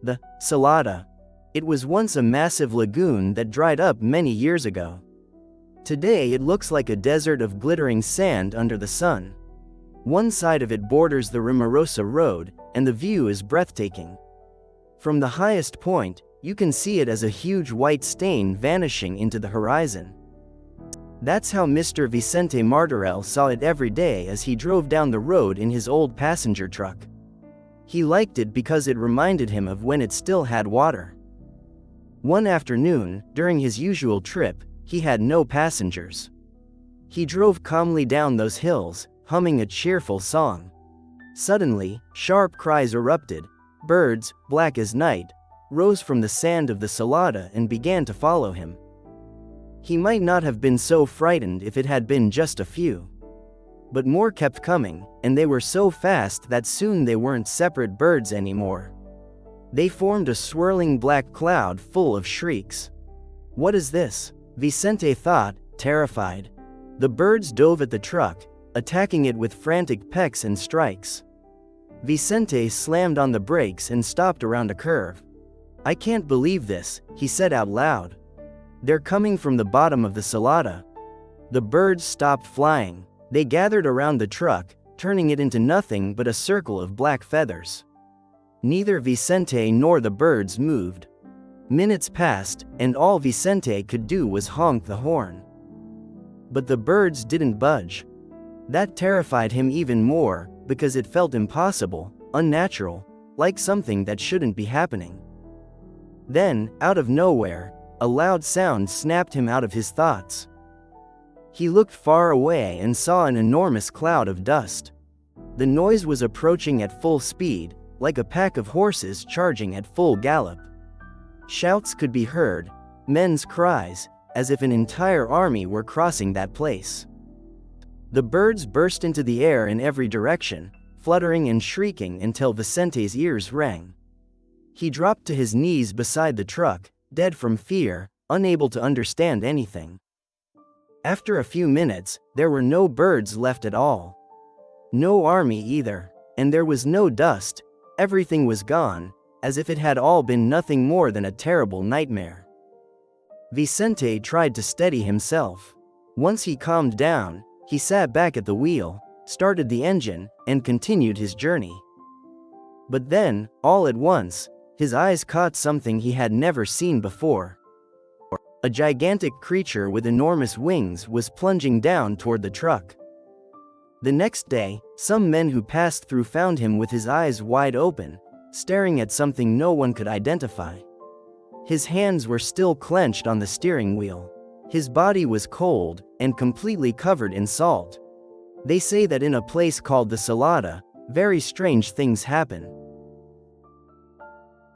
The Salada. It was once a massive lagoon that dried up many years ago. Today it looks like a desert of glittering sand under the sun. One side of it borders the Rumorosa road, and the view is breathtaking. From the highest point, you can see it as a huge white stain vanishing into the horizon. That's how Mr. Vicente Martorel saw it every day as he drove down the road in his old passenger truck. He liked it because it reminded him of when it still had water. One afternoon, during his usual trip, he had no passengers. He drove calmly down those hills, humming a cheerful song. Suddenly, sharp cries erupted. Birds, black as night, rose from the sand of the Salada and began to follow him. He might not have been so frightened if it had been just a few. But more kept coming, and they were so fast that soon they weren't separate birds anymore. They formed a swirling black cloud full of shrieks. "What is this?" Vicente thought, terrified. The birds dove at the truck, attacking it with frantic pecks and strikes. Vicente slammed on the brakes and stopped around a curve. "I can't believe this," he said out loud. "They're coming from the bottom of the Salada." The birds stopped flying. They gathered around the truck, turning it into nothing but a circle of black feathers. Neither Vicente nor the birds moved. Minutes passed, and all Vicente could do was honk the horn. But the birds didn't budge. That terrified him even more, because it felt impossible, unnatural, like something that shouldn't be happening. Then, out of nowhere, a loud sound snapped him out of his thoughts. He looked far away and saw an enormous cloud of dust. The noise was approaching at full speed, like a pack of horses charging at full gallop. Shouts could be heard, men's cries, as if an entire army were crossing that place. The birds burst into the air in every direction, fluttering and shrieking until Vicente's ears rang. He dropped to his knees beside the truck, dead from fear, unable to understand anything. After a few minutes, there were no birds left at all. No army either, and there was no dust. Everything was gone, as if it had all been nothing more than a terrible nightmare. Vicente tried to steady himself. Once he calmed down, he sat back at the wheel, started the engine, and continued his journey. But then, all at once, his eyes caught something he had never seen before. A gigantic creature with enormous wings was plunging down toward the truck. The next day, some men who passed through found him with his eyes wide open, staring at something no one could identify. His hands were still clenched on the steering wheel. His body was cold and completely covered in salt. They say that in a place called the Salada, very strange things happen.